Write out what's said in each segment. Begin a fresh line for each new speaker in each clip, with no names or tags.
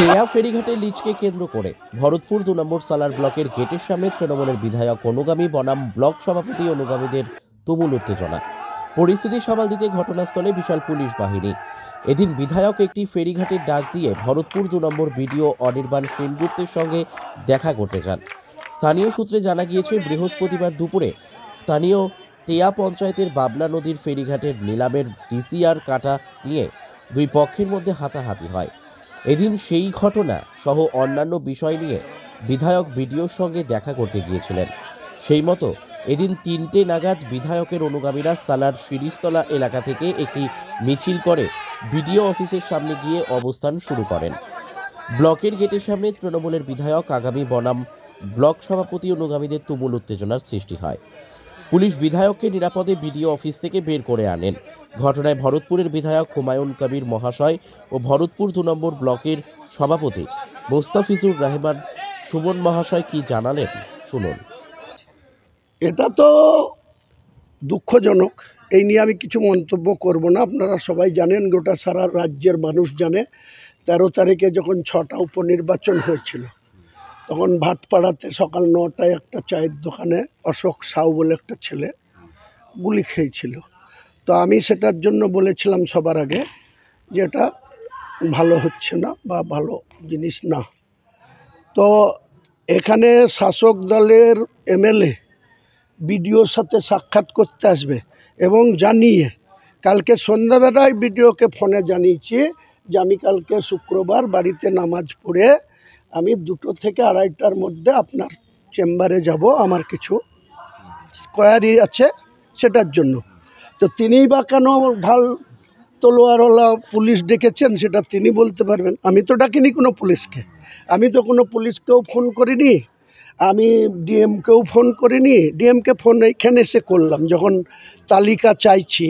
টেয়া ফেরিঘাটের লিজকে কেন্দ্র করে ভরতপুর ২ নম্বর সালার ব্লকের গেটের সামনে তৃণমূলের বিধায়ক অনুগামী বনাম ব্লক সভাপতি অনুগামীদের তুমুল উত্তেজনা। পরিস্থিতি সামাল দিতে ঘটনাস্থলে বিশাল পুলিশ বাহিনী। এদিন বিধায়ক একটি ফেরিঘাটের ডাক দিয়ে ভরতপুর ২ নম্বর বিডিও অনির্বাণ সেনগুপ্তের সঙ্গে দেখা করতে যান। স্থানীয় সূত্রে জানা গিয়েছে, বৃহস্পতিবার দুপুরে স্থানীয় টেয়া পঞ্চায়েতের বাবলা নদীর ফেরিঘাটের নিলামের ডিসিআর কাটা নিয়ে দুই পক্ষের মধ্যে হাতাহাতি হয়। এদিন সেই ঘটনা সহ অন্যান্য বিষয় নিয়ে বিধায়ক বিডিওর সঙ্গে দেখা করতে গিয়েছিলেন। সেই মতো এদিন ৩টে নাগাদ বিধায়কের অনুগামীরা সালার শিরিষতলা এলাকা থেকে একটি মিছিল করে বিডিও অফিসের সামনে গিয়ে অবস্থান শুরু করেন। ব্লকের গেটের সামনে তৃণমূলের বিধায়ক আগামী বনাম ব্লক সভাপতি অনুগামীদের তুমুল উত্তেজনার সৃষ্টি হয়। পুলিশ বিধায়ককে নিরাপদে বিডিও অফিস থেকে বের করে আনেন। ঘটনায় ভরতপুরের বিধায়ক হুমায়ুন কবির মহাশয় ও ভরতপুর ২ নম্বর ব্লকের সভাপতি মোস্তাফিজুর রহমান সুমন মহাশয় কি জানালেন শুনুন।
এটা তো দুঃখজনক, এই নিয়ে আমি কিছু মন্তব্য করব না। আপনারা সবাই জানেন, গোটা সারা রাজ্যের মানুষ জানে, ১৩ তারিখে যখন ৬টা উপনির্বাচন হয়েছিল তখন ভাটপাড়াতে সকাল ৯টায় একটা চায়ের দোকানে অশোক সাউ বলে একটা ছেলে গুলি খেয়েছিল। তো আমি সেটার জন্য বলেছিলাম সবার আগে যে এটা ভালো হচ্ছে না বা ভালো জিনিস না। তো এখানে শাসক দলের এমএলএ বিডিওর সাথে সাক্ষাৎ করতে আসবে এবং জানিয়ে কালকে সন্ধ্যাবেলায় বিডিওকে ফোনে জানিয়েছি যে আমি কালকে শুক্রবার বাড়িতে নামাজ পড়ে আমি 2টো থেকে 2:30টার মধ্যে আপনার চেম্বারে যাব, আমার কিছু স্কোয়ারি আছে সেটার জন্য। তো তিনিই বা কেন ঢাল তলোয়ারওয়ালা পুলিশ ডেকেছেন সেটা তিনি বলতে পারবেন। আমি তো ডাকিনি কোনো পুলিশকে, আমি তো কোনো পুলিশকেও ফোন করিনি, আমি ডিএমকেও ফোন করিনি। ডিএমকে ফোন এইখানে এসে করলাম যখন তালিকা চাইছি,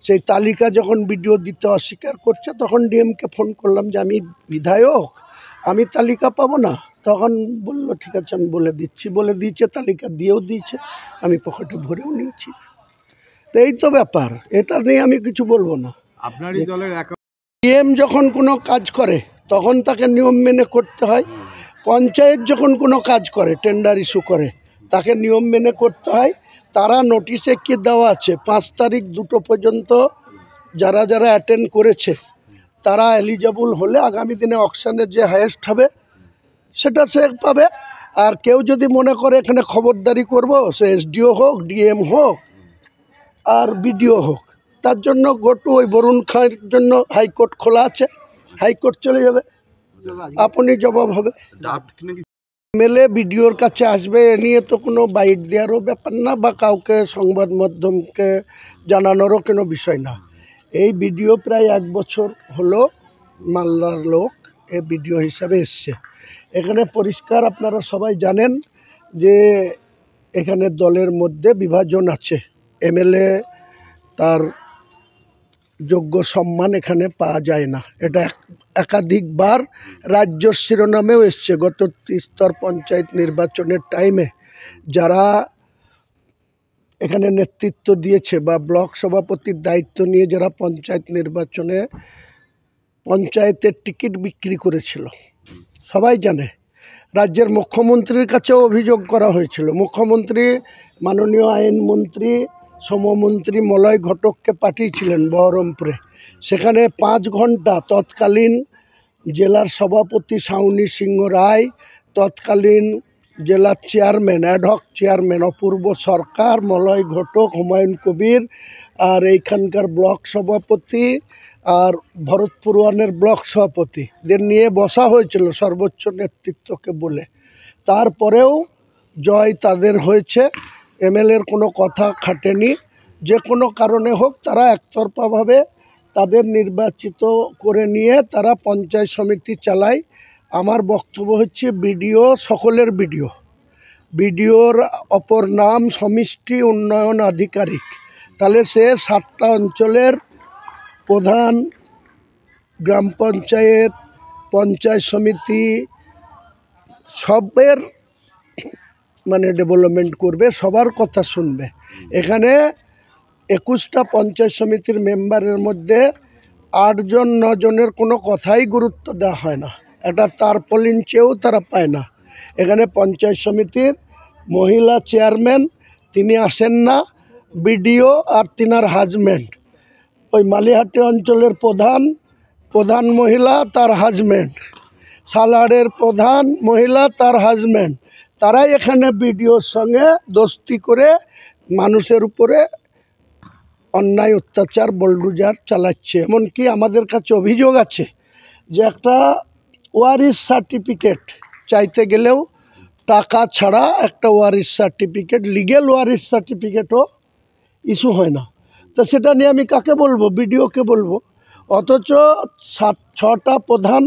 সেই তালিকা যখন বিডিও দিতে অস্বীকার করছে তখন ডিএমকে ফোন করলাম যে আমি বিধায়ক, আমি তালিকা পাবো না। তখন বললো ঠিক আছে আমি বলে দিচ্ছি, বলে দিয়েছে, তালিকা দিয়েও দিয়েছে, আমি পকেটে ভরেও নিয়েছি। তো এই তো ব্যাপার, এটা নিয়ে আমি কিছু বলবো না।
আপনারই দলের
ডিএম যখন কোনো কাজ করে তখন তাকে নিয়ম মেনে করতে হয়। পঞ্চায়েত যখন কোনো কাজ করে, টেন্ডার ইস্যু করে, তাকে নিয়ম মেনে করতে হয়। তারা নোটিশে কি দেওয়া আছে 5 তারিখ 2টো পর্যন্ত যারা যারা অ্যাটেন্ড করেছে তারা এলিজেবল হলে আগামী দিনে অকশানে যে হাইয়েস্ট হবে সেটা সে পাবে। আর কেউ যদি মনে করে এখানে খবরদারি করব, সে এসডিও হোক, ডিএম হোক আর বিডিও হোক, তার জন্য গোটু ওই বরুণ খাঁর জন্য হাইকোর্ট খোলা আছে, হাইকোর্ট চলে যাবে, আপনি জবাব হবে। এমএলএ বিডিওর কাছে আসবে, এ নিয়ে তো কোনো বাইট দেওয়ারও ব্যাপার না বা কাউকে সংবাদ মাধ্যমকে জানানোরও কোনো বিষয় না। এই বিডিও প্রায় 1 বছর হলো মালদার লোক, এ বিডিও হিসাবে এসছে। এখানে পরিষ্কার আপনারা সবাই জানেন যে এখানে দলের মধ্যে বিভাজন আছে। এমএলএ তার যোগ্য সম্মান এখানে পাওয়া যায় না, এটা একাধিকবার রাজ্য শিরোনামেও এসছে। গত ত্রিস্তর পঞ্চায়েত নির্বাচনের টাইমে যারা এখানে নেতৃত্ব দিয়েছে বা ব্লক সভাপতির দায়িত্ব নিয়ে যারা পঞ্চায়েত নির্বাচনে পঞ্চায়েতের টিকিট বিক্রি করেছিল সবাই জানে। রাজ্যের মুখ্যমন্ত্রীর কাছেও অভিযোগ করা হয়েছিল। মুখ্যমন্ত্রী মাননীয় আইনমন্ত্রী শ্রমমন্ত্রী মলয় ঘটককে পাঠিয়েছিলেন বহরমপুরে। সেখানে 5 ঘন্টা তৎকালীন জেলার সভাপতি সাউনি সিংহ রায়, তৎকালীন জেলার চেয়ারম্যান অ্যাডহক চেয়ারম্যান অপূর্ব সরকার, মলয় ঘটক, হুমায়ুন কবির আর এইখানকার ব্লক সভাপতি আর ভরতপুর 1-এর ব্লক সভাপতিদের নিয়ে বসা হয়েছিল সর্বোচ্চ নেতৃত্বকে বলে। তারপরেও জয় তাদের হয়েছে, এমএলএর কোনো কথা খাটেনি। যে কোনো কারণে হোক তারা একতরফাভাবে তাদের নির্বাচিত করে নিয়ে তারা পঞ্চায়েত সমিতি চালায়। আমার বক্তব্য হচ্ছে বিডিও সকলের বিডিও, বিডিওর অপর নাম সমষ্টি উন্নয়ন আধিকারিক। তাহলে সে 7টা অঞ্চলের প্রধান, গ্রাম পঞ্চায়েত, পঞ্চায়েত সমিতি সবের ডেভেলপমেন্ট করবে, সবার কথা শুনবে। এখানে 21টা পঞ্চায়েত সমিতির মেম্বারের মধ্যে 8 জন 9 জনের কোনো কথাই গুরুত্ব দেওয়া হয় না। একটা তারপলিন চেয়েও তারা পায় না। এখানে পঞ্চায়েত সমিতির মহিলা চেয়ারম্যান তিনি আসেন না, বিডিও আর তিনার হাজব্যান্ড, ওই মালিহাটি অঞ্চলের প্রধান মহিলা তার হাজব্যান্ড, সালারের প্রধান মহিলা তার হাজব্যান্ড, তারাই এখানে বিডিওর সঙ্গে দোস্তি করে মানুষের উপরে অন্যায় অত্যাচার বলডুজার চালাচ্ছে। এমনকি আমাদের কাছে অভিযোগ আছে যে একটা ওয়ারিশ সার্টিফিকেট চাইতে গেলেও টাকা ছাড়া একটা ওয়ারিশ সার্টিফিকেট, লিগেল ওয়ারিশ সার্টিফিকেটও ইস্যু হয় না। তো সেটা নিয়ে আমি কাকে বলবো? বিডিওকে বলবো। অথচ 6টা প্রধান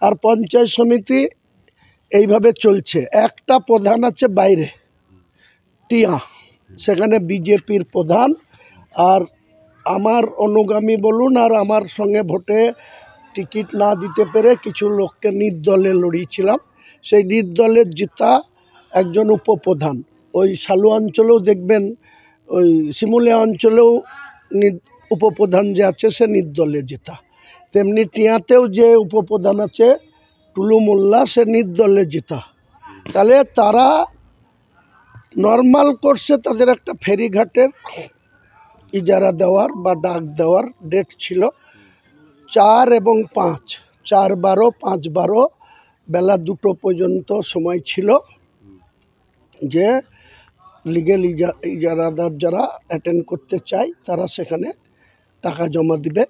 আর পঞ্চায়েত সমিতি এইভাবে চলছে। একটা প্রধান আছে বাইরে টিয়া, সেখানে বিজেপির প্রধান, আর আমার অনুগামী বলুন আর আমার সঙ্গে ভোটে টিকিট না দিতে পেরে কিছু লোককে নির্দলে লড়িয়েছিলাম, সেই নির্দলের জিতা একজন উপপ্রধান। ওই সালু অঞ্চলেও দেখবেন, ওই শিমুলিয়া অঞ্চলেও উপপ্রধান যে আছে সে নির্দলে জেতা। তেমনি টিয়াতেও যে উপপ্রধান আছে টুলু মোল্লা, সে নির্দলে জেতা। তাহলে তারা নর্মাল কোর্সে তাদের একটা ফেরিঘাটের ইজারা দেওয়ার বা ডাক দেওয়ার ডেট ছিল 4 এবং 5, 4/12, 5/12 বেলা 2টো পর্যন্ত সময় ছিল যে লিগেল ইজারাদার যারা অ্যাটেন্ড করতে চায় তারা সেখানে টাকা জমা দিবে,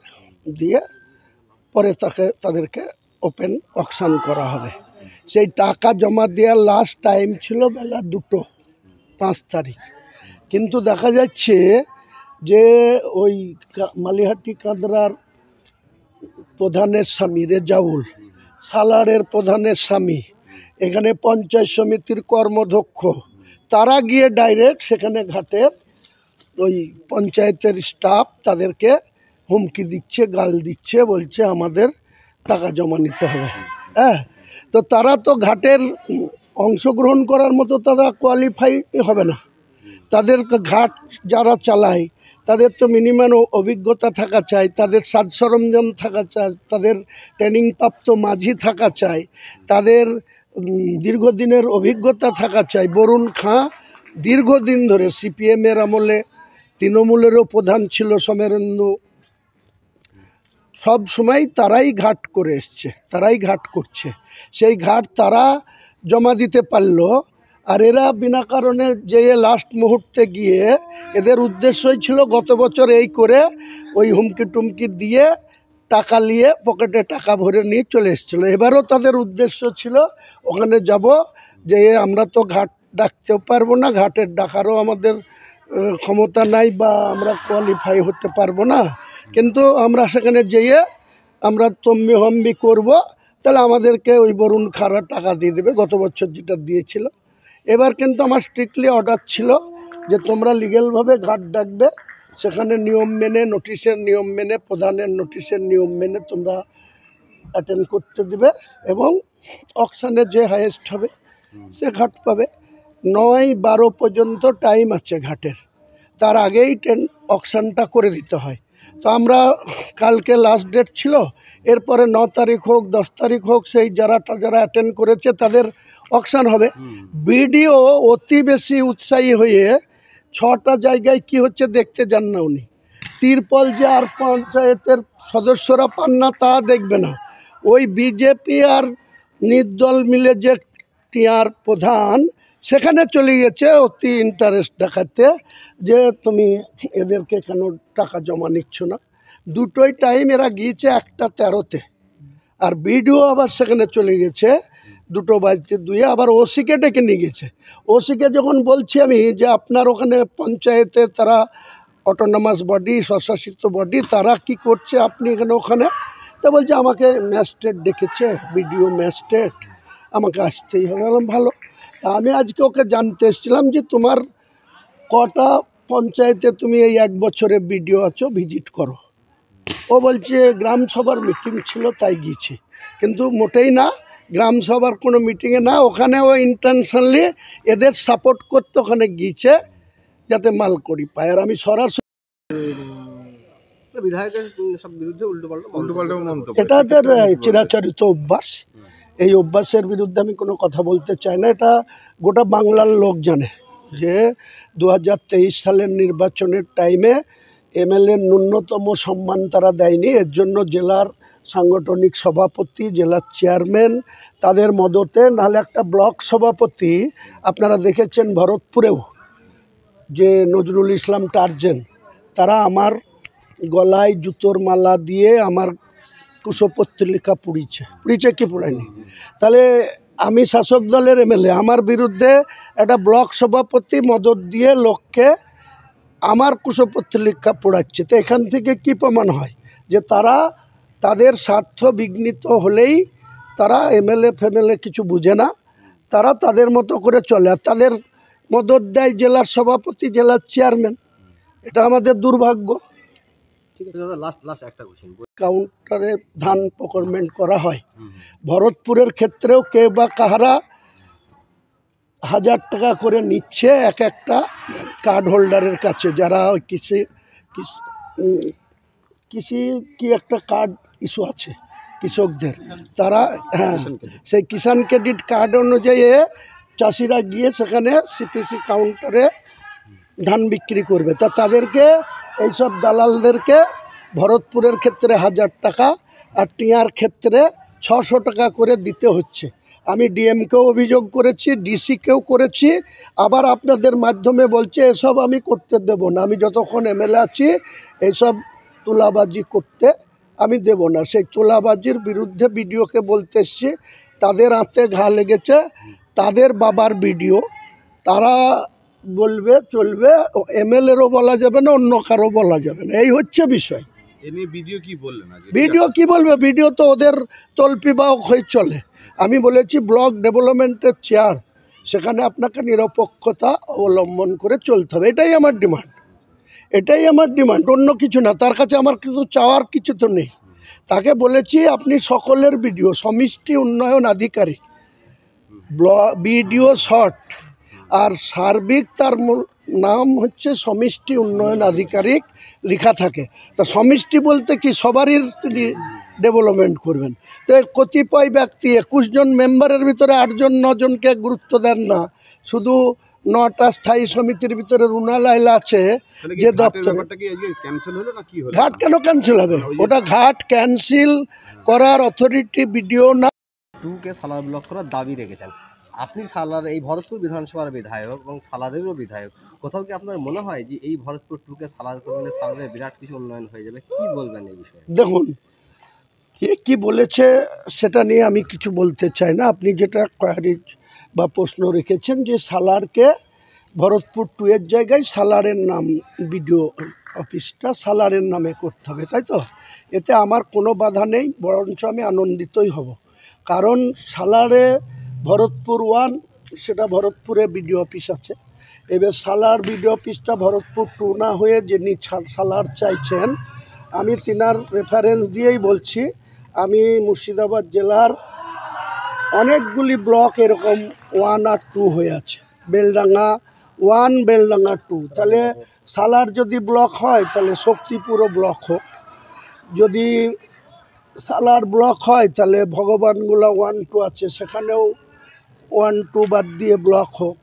দিয়ে পরে তাদেরকে ওপেন অকশন করা হবে। সেই টাকা জমা দেওয়ার লাস্ট টাইম ছিল বেলা 2টো, 5 তারিখ। কিন্তু দেখা যাচ্ছে যে ওই মালিহাটি কাঁদরার প্রধানের স্বামী রেজাউল, সালারের প্রধানের স্বামী, এখানে পঞ্চায়েত সমিতির কর্মধ্যক্ষ, তারা গিয়ে ডাইরেক্ট সেখানে ঘাটের ওই পঞ্চায়েতের স্টাফ তাদেরকে হুমকি দিচ্ছে, গাল দিচ্ছে, বলছে আমাদের টাকা জমা নিতে হবে। হ্যাঁ, তো তারা তো ঘাটের অংশগ্রহণ করার মতো তারা কোয়ালিফাই হবে না। তাদের ঘাট যারা চালায় তাদের তো মিনিমাম অভিজ্ঞতা থাকা চাই, তাদের সাজ সরঞ্জাম থাকা চাই, তাদের ট্রেনিং প্রাপ্ত মাঝি থাকা চাই, তাদের দীর্ঘদিনের অভিজ্ঞতা থাকা চাই। বরুণ খাঁ দীর্ঘদিন ধরে সিপিএমের আমলে তৃণমূলেরও প্রধান ছিল সমরেন্দু, সব সময় তারাই ঘাট করে এসছে, তারাই ঘাট করছে। সেই ঘাট তারা জমা দিতে পারলো, আর এরা বিনা কারণে যে লাস্ট মুহূর্তে গিয়ে এদের উদ্দেশ্যই ছিল গত বছর এই করে ওই হুমকি টুমকি দিয়ে টাকা নিয়ে পকেটে টাকা ভরে নিয়ে চলে এসেছিলো। এবারও তাদের উদ্দেশ্য ছিল ওখানে যাব, যে আমরা তো ঘাট ডাকতেও পারবো না, ঘাটের ডাকারও আমাদের ক্ষমতা নাই বা আমরা কোয়ালিফাই হতে পারবো না, কিন্তু আমরা সেখানে যেয়ে আমরা তম্বি হম্বি করবো, তাহলে আমাদেরকে ওই বরুণ খাঁরা টাকা দিয়ে দেবে, গত বছর যেটা দিয়েছিল। এবার কিন্তু আমার স্ট্রিক্টলি অর্ডার ছিল যে তোমরা লিগ্যালভাবে ঘাট ডাকবে, সেখানে নিয়ম মেনে, নোটিশের নিয়ম মেনে, প্রধানের নোটিশের নিয়ম মেনে তোমরা অ্যাটেন্ড করতে দেবে, এবং অকশানে যে হাইয়েস্ট হবে সে ঘাট পাবে। 9-12 পর্যন্ত টাইম আছে ঘাটের, তার আগেই অকশানটা করে দিতে হয়। তো আমরা কালকে লাস্ট ডেট ছিল, এরপরে 9 তারিখ হোক 10 তারিখ হোক, সেই যারা অ্যাটেন্ড করেছে তাদের অকশান হবে। বিডিও অতি বেশি উৎসাহী হয়ে 6টা জায়গায় কি হচ্ছে দেখতে যান না উনি। তিরপল যে আর পঞ্চায়েতের সদস্যরা পান না তা দেখবে না, ওই বিজেপি আর নির্দল মিলে যে টিআর প্রধান সেখানে চলে গেছে অতি ইন্টারেস্ট দেখাতে যে তুমি এদেরকে কেন টাকা জমা নিচ্ছ না। দুটোই টাইম এরা গিয়েছে 1:13-তে, আর বিডিও আবার সেখানে চলে গেছে 2:22 আবার ওসিকে ডেকে নিয়ে গেছে। ওসিকে যখন বলছি আমি যে আপনার ওখানে পঞ্চায়েতে তারা অটোনমাস বডি, স্বশাসিত বডি, তারা কি করছে, আপনি এখানে ওখানে, তা বলছে আমাকে ম্যাজিস্ট্রেট ডেকেছে, বিডিও ম্যাজিস্ট্রেট, আমাকে আসতেই হবে। বললাম ভালো। তা আমি আজকে ওকে জানতে এসেছিলাম যে তোমার কটা পঞ্চায়েতে তুমি এই 1 বছরে বিডিও আছো, ভিজিট করো। ও বলছে গ্রাম সভার মিটিং ছিল তাই গিয়েছি, কিন্তু মোটেই না, গ্রাম সভার কোনো মিটিংয়ে না, ওখানে ও ইন্টেনশনালি এদের সাপোর্ট করতে ওখানে গিয়েছে যাতে মাল করি পায়। আর আমি সরাসরি
বিধায়কের সব বিরুদ্ধে উল্টোপাল্টা মন্তব্য।
এটা তার চিরাচরিত অভ্যাস। এই অভ্যাসের বিরুদ্ধে আমি কোনো কথা বলতে চাই না। এটা গোটা বাংলার লোক জানে যে 2023 সালের নির্বাচনের টাইমে এমএলএ ন্যূনতম সম্মান তারা দেয়নি। এর জন্য জেলার সাংগঠনিক সভাপতি, জেলার চেয়ারম্যান তাদের মদতে, নাহলে একটা ব্লক সভাপতি আপনারা দেখেছেন ভরতপুরেও যে নজরুল ইসলাম টার্জেন, তারা আমার গলায় জুতোর মালা দিয়ে আমার কুশপত্রিকা পুড়িছে কি পুড়ায়নি? তাহলে আমি শাসক দলের এমএলএ, আমার বিরুদ্ধে একটা ব্লক সভাপতি মদত দিয়ে লোককে আমার কুশপত্রিকা পোড়াচ্ছে। তো এখান থেকে কি প্রমাণ হয় যে তারা তাদের স্বার্থ বিঘ্নিত হলেই তারা এমএলএ ফেমএলএ কিছু বুঝে না, তারা তাদের মতো করে চলে। আর তাদের মদত দেয় জেলার সভাপতি, জেলার চেয়ারম্যান। এটা আমাদের দুর্ভাগ্য।
ঠিক আছে দাদা, লাস্ট একটা কোশ্চেন।
কাউন্টারে ধান প্রক্রমেন্ট করা হয়। ভরতপুরের ক্ষেত্রেও কে বা কাহারা 1000 টাকা করে নিচ্ছে এক একটা কার্ড হোল্ডারের কাছে, যারা কৃষি কি একটা কার্ড ইস্যু আছে কৃষকদের, তারা হ্যাঁ সেই কিষাণ ক্রেডিট কার্ড অনুযায়ী চাষিরা গিয়ে সেখানে সিপিসি কাউন্টারে ধান বিক্রি করবে। তা তাদেরকে এইসব দালালদেরকে ভরতপুরের ক্ষেত্রে 1000 টাকা আর টিয়ার ক্ষেত্রে 600 টাকা করে দিতে হচ্ছে। আমি ডিএমকেও অভিযোগ করেছি, ডিসিকেও করেছি, আবার আপনাদের মাধ্যমে বলছে এসব আমি করতে দেব না। আমি যতক্ষণ এমএলএ আছি এইসব তোলাবাজি করতে আমি দেব না। সেই তোলাবাজির বিরুদ্ধে বিডিওকে বলতে এসছি, তাদের হাতে ঘা লেগেছে, তাদের বাবার ভিডিও, তারা বলবে চলবে, এমএলএরও বলা যাবে না, অন্য কারো বলা যাবে না, এই হচ্ছে বিষয়।
ভিডিও কি বললেন?
ভিডিও কি বলবে? ভিডিও তো ওদের তল্পিবাহক হয়ে চলে। আমি বলেছি ব্লক ডেভেলপমেন্টের চেয়ার, সেখানে আপনাকে নিরপেক্ষতা অবলম্বন করে চলতে হবে। এটাই আমার ডিমান্ড, এটাই আমার ডিমান্ড, অন্য কিছু না। তার কাছে আমার কিছু চাওয়ার কিছু তো নেই। তাকে বলেছি আপনি সকলের ভিডিও, সমষ্টি উন্নয়ন আধিকারিক ভিডিও শর্ট আর সার্বিক, তার নাম হচ্ছে সমষ্টি উন্নয়ন আধিকারিক লেখা থাকে। তা সমষ্টি বলতে কি সবারই তিনি ডেভেলপমেন্ট করবেন। তো কতিপয় ব্যক্তি 21 জন মেম্বারের ভিতরে 8 জন 9 জনকে গুরুত্ব দেন না। শুধু 9টা স্থায়ী সমিতির ভিতরে রুনা লাইলা আছে যে দপ্তরে। ঘাট কেন ক্যান্সেল হবে? ওটা ঘাট ক্যান্সেল করার অথরিটি ভিডিও না।
2কে সালার ব্লক করার দাবি রেখেছেন আপনি। সালার এই ভরতপুর বিধানসভার বিধায়ক এবং সালারেরও বিধায়ক, কোথাও কি আপনার মনে হয় যে এই ভরতপুর 2কে সালার করলে সালারের বিরাট কিছু উন্নয়ন হয়ে যাবে? কি বলবেন এই বিষয়ে?
দেখুন, কে কি বলেছে সেটা নিয়ে আমি কিছু বলতে চাই না। আপনি যেটা কোয়ারি বা প্রশ্ন রেখেছেন যে সালারকে ভরতপুর 2 এর জায়গায় সালারের নাম, বিডিও অফিসটা সালারের নামে করতে হবে, তাই তো? এতে আমার কোনো বাধা নেই, বরঞ্চ আমি আনন্দিতই হব। কারণ সালারে ভরতপুর 1 সেটা ভরতপুরে বিডিও অফিস আছে। এবার সালার বিডিও অফিসটা ভরতপুর 2 না হয়ে যিনি সালার চাইছেন, আমি তিনার রেফারেন্স দিয়েই বলছি। আমি মুর্শিদাবাদ জেলার অনেকগুলি ব্লক এরকম 1 আর 2 হয়ে আছে। বেলডাঙ্গা 1, বেলডাঙ্গা 2। তাহলে সালার যদি ব্লক হয় তাহলে শক্তিপুরও ব্লক হোক। যদি সালার ব্লক হয় তাহলে ভগবানগোলা 1, 2 আছে, সেখানেও 1, 2 বাদ দিয়ে ব্লক হোক।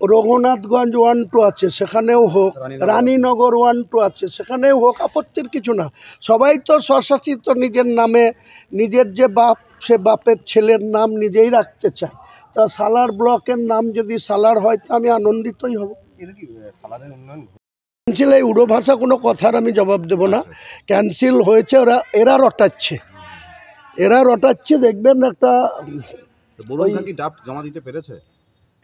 রঘুনাথগঞ্জ 1, 2 আছে, সেখানেও হোক। রানীনগর 1, 2 আছে, সেখানেও হোক। আপত্তির কিছু না। সবাই তো স্বশাসিত নিজের নামে, নিজের যে বাপ সে বাপের ছেলের নাম নিজেই রাখতে চায়। তা সালার ব্লকের নাম যদি সালার হয় তা আমি আনন্দিতই হব। ক্যান্সেল, এই উড়ো ভাষা কোনো কথার আমি জবাব দেব না। ক্যান্সেল হয়েছে, এরা রটাচ্ছে। দেখবেন একটা
জমা দিতে পেরেছে।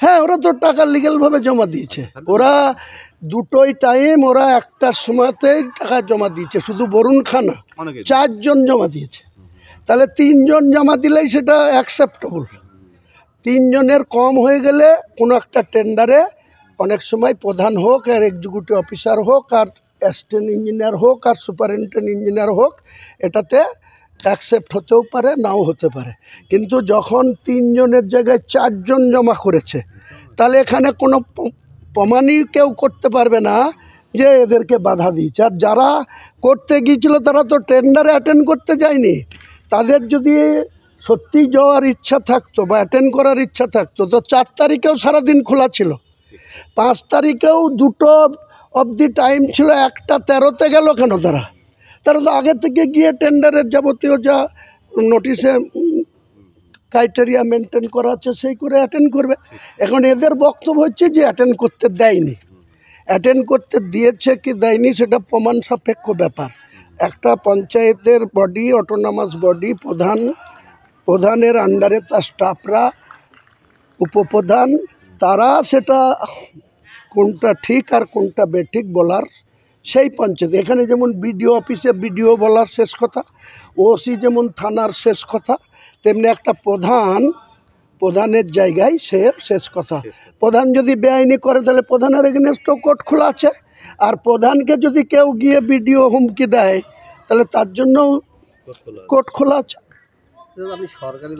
হ্যাঁ, ওরা তো টাকা লিগ্যালভাবে জমা দিয়েছে। ওরা দুটোই টাইম, ওরা একটার সময়তেই টাকা জমা দিয়েছে। শুধু বরুণ খানা 4 জন জমা দিয়েছে। তাহলে 3 জন জমা দিলেই সেটা অ্যাকসেপ্টেবল। 3 জনের কম হয়ে গেলে কোনো একটা টেন্ডারে অনেক সময় প্রধান হোক আর এক্সিকিউটিভ অফিসার হোক আর অ্যাসিস্ট্যান্ট ইঞ্জিনিয়ার হোক আর সুপারিনটেন্ডেন্ট ইঞ্জিনিয়ার হোক, এটাতে অ্যাকসেপ্ট হতেও পারে, নাও হতে পারে। কিন্তু যখন 3 জনের জায়গায় 4 জন জমা করেছে, তাহলে এখানে কোনো প্রমাণই কেউ করতে পারবে না যে এদেরকে বাধা দিয়েছে। আর যারা করতে গিয়েছিল তারা তো টেন্ডারে অ্যাটেন্ড করতে যায়নি। তাদের যদি সত্যি যাওয়ার ইচ্ছা থাকতো বা অ্যাটেন্ড করার ইচ্ছা থাকতো তো 4 তারিখেও সারাদিন খোলা ছিল, 5 তারিখেও 2টো অবধি টাইম ছিল, 1:13-তে গেল কেন? তারা তো আগে থেকে গিয়ে টেন্ডারের যাবতীয় যা নোটিশে ক্রাইটেরিয়া মেনটেন করা আছে সেই করে অ্যাটেন্ড করবে। এখন এদের বক্তব্য হচ্ছে যে অ্যাটেন্ড করতে দেয়নি। অ্যাটেন্ড করতে দিয়েছে কি দেয়নি সেটা প্রমাণ সাপেক্ষ ব্যাপার। একটা পঞ্চায়েতের বডি, অটোনমাস বডি, প্রধানের আন্ডারে তার স্টাফরা, উপপ্রধান, তারা সেটা কোনটা ঠিক আর কোনটা বেঠিক বলার সেই পঞ্চায়েত। এখানে যেমন বিডিও অফিসে বিডিও বলার শেষ কথা, ওসি যেমন থানার শেষ কথা, তেমনি একটা প্রধানের জায়গায় সে শেষ কথা। প্রধান যদি বেআইনি করে তাহলে প্রধানের এগেনস্টও কোর্ট খোলা আছে। আর প্রধানকে যদি কেউ গিয়ে বিডিও হুমকি দেয় তাহলে তার জন্য কোর্ট খোলা আছে।
আপনি সরকারি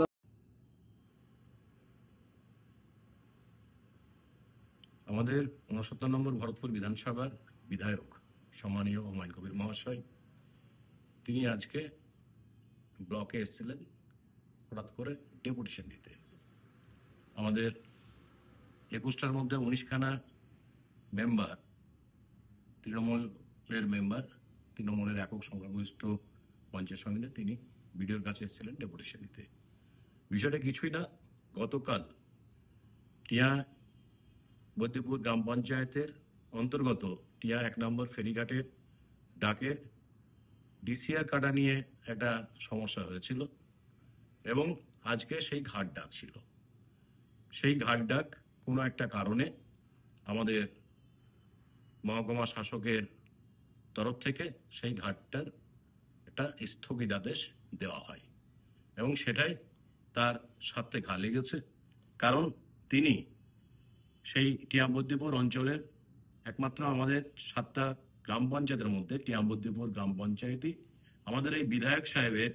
আমাদের 69 নম্বর ভরতপুর বিধানসভার বিধায়ক সম্মানীয় হুমায়ুন কবির মহাশয়, তিনি আজকে ব্লকে এসেছিলেন হঠাৎ করে ডেপুটেশন দিতে। আমাদের 21টার মধ্যে 19খানা মেম্বার, তৃণমূলের মেম্বার, তৃণমূলের একক সংখ্যাগরিষ্ঠ পঞ্চায়েত সমিতি, তিনি বিডিওর কাছে এসেছিলেন ডেপুটেশন দিতে। বিষয়টা কিছুই না, গতকাল টিয়া বদ্যিপুর গ্রাম পঞ্চায়েতের অন্তর্গত টিয়া 1 নম্বর ফেরিঘাটের ডাকের ডিসিআর কাটা নিয়ে একটা সমস্যা হয়েছিল এবং আজকে সেই ঘাট ডাক ছিল। সেই ঘাট ডাক কোনো একটা কারণে আমাদের মহকুমা শাসকের তরফ থেকে সেই ঘাটটার একটা স্থগিতাদেশ দেওয়া হয় এবং সেটাই তার স্বার্থে ঘা লেগেছে। কারণ তিনি সেই টিয়াবদ্যিপুর অঞ্চলের একমাত্র আমাদের 7টা গ্রাম পঞ্চায়েতের মধ্যে টিয়াবদ্যিপুর গ্রাম পঞ্চায়েতই আমাদের এই বিধায়ক সাহেবের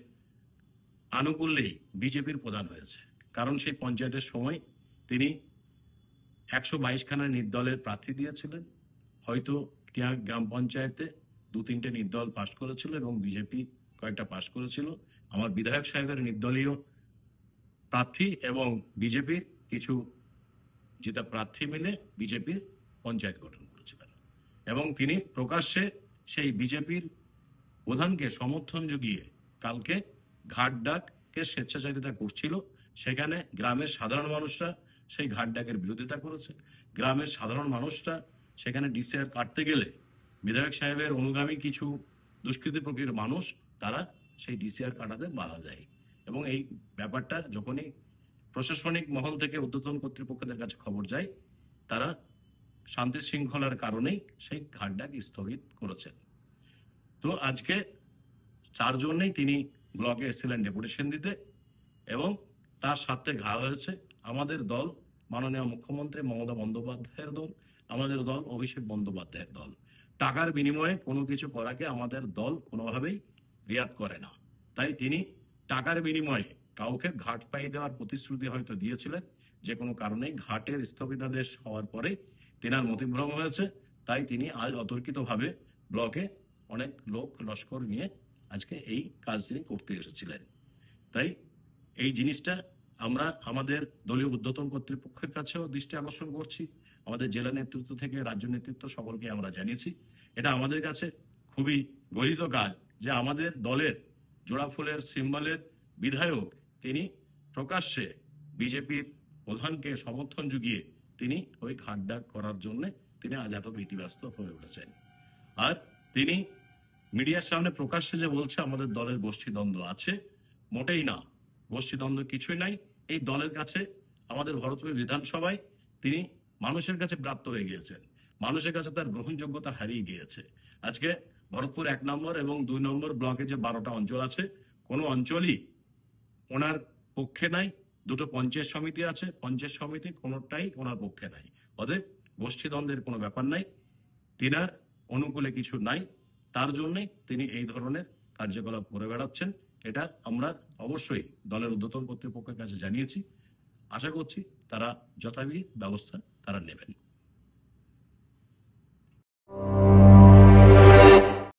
আনুকূল্যেই বিজেপির প্রধান হয়েছে। কারণ সেই পঞ্চায়েতের সময় তিনি 122খানা নির্দলের প্রার্থী দিয়েছিলেন। হয়তো টিয়া গ্রাম পঞ্চায়েতে 2-3টে নির্দল পাশ করেছিল এবং বিজেপি কয়েকটা পাশ করেছিল। আমার বিধায়ক সাহেবের নির্দলীয় প্রার্থী এবং বিজেপির কিছু যেটা প্রার্থী মিলে বিজেপির পঞ্চায়েত গঠন করেছিলেন এবং তিনি প্রকাশ্যে সেই বিজেপির প্রধানকে সমর্থন জুগিয়ে কালকে ঘাট ডাককে স্বেচ্ছাচারিতা করছিল। সেখানে গ্রামের সাধারণ মানুষরা সেই ঘাট ডাকের বিরোধিতা করেছে। গ্রামের সাধারণ মানুষরা সেখানে ডিসিআর কাটতে গেলে বিধায়ক সাহেবের অনুগামী কিছু দুষ্কৃতী প্রকৃতির মানুষ তারা সেই ডিসিআর কাটাতে বাধা দেয় এবং এই ব্যাপারটা যখনই প্রশাসনিক মহল থেকে ঊর্ধ্বতন কর্তৃপক্ষদের কাছে খবর যায়, তারা শান্তি শৃঙ্খলার কারণেই সেই ঘাট ডাক স্থগিত করেছেন। তো আজকে 4 জন্যই তিনি ব্লকে এসেছিলেন ডেপুটেশন দিতে এবং তার সাথে ঘা হয়েছে আমাদের দল, মাননীয় মুখ্যমন্ত্রী মমতা বন্দ্যোপাধ্যায়ের দল, আমাদের দল অভিষেক বন্দ্যোপাধ্যায়ের দল। টাকার বিনিময়ে কোনো কিছু করাকে আমাদের দল কোনোভাবেই রিয়াদ করে না। তাই তিনি টাকার বিনিময়ে কাউকে ঘাট পাইয়ে দেওয়ার প্রতিশ্রুতি হয়তো দিয়েছিলেন, যে কোনো কারণেই ঘাটের স্থগিতাদেশ হওয়ার পরে তেনার মতিভ্রম হয়েছে। তাই তিনি আজ অতর্কিতভাবে ব্লকে অনেক লোক লস্কর নিয়ে আজকে এই কাজ তিনি করতে এসেছিলেন। তাই এই জিনিসটা আমরা আমাদের দলীয় ঊর্ধ্বতন কর্তৃপক্ষের কাছেও দৃষ্টি আকর্ষণ করছি, আমাদের জেলা নেতৃত্ব থেকে রাজ্য নেতৃত্ব সকলকে আমরা জানিয়েছি। এটা আমাদের কাছে খুবই গর্হিত কাজ যে আমাদের দলের জোড়াফুলের সিম্বলের বিধায়ক তিনি প্রকাশ্যে বিজেপির প্রধানকে সমর্থন জুগিয়ে তিনি ওই ঘাট ডাক করার জন্য তিনি আজ এত ভীতিগ্রস্ত হয়ে উঠেছেন। আর তিনি মিডিয়ার সামনে প্রকাশ্যে যে বলছে আমাদের দলের গোষ্ঠীদ্বন্দ্ব আছে, মোটেই না, গোষ্ঠীদ্বন্দ্ব কিছুই নাই। এই দলের কাছে আমাদের ভরতপুর বিধানসভায় তিনি মানুষের কাছে প্রাপ্ত হয়ে গিয়েছেন, মানুষের কাছে তার গ্রহণযোগ্যতা হারিয়ে গিয়েছে। আজকে ভরতপুর 1 নম্বর এবং 2 নম্বর ব্লকে যে 12টা অঞ্চল আছে, কোনো অঞ্চলই ওনার পক্ষে নাই। 2টো পঞ্চায়েত সমিতি আছে, পঞ্চায়েত সমিতি কোনোটাই ওনার পক্ষে নাই। অতএব গোষ্ঠীদ্বন্দ্বের কোনো ব্যাপার নাই, তিনার অনুকূলে কিছু নাই, তার জন্যই তিনি এই ধরনের কার্যকলাপ করে বেড়াচ্ছেন। এটা আমরা অবশ্যই দলের ঊর্ধ্বতন কর্তৃপক্ষের কাছে জানিয়েছি, আশা করছি তারা যথাবিহিত ব্যবস্থা তারা নেবেন।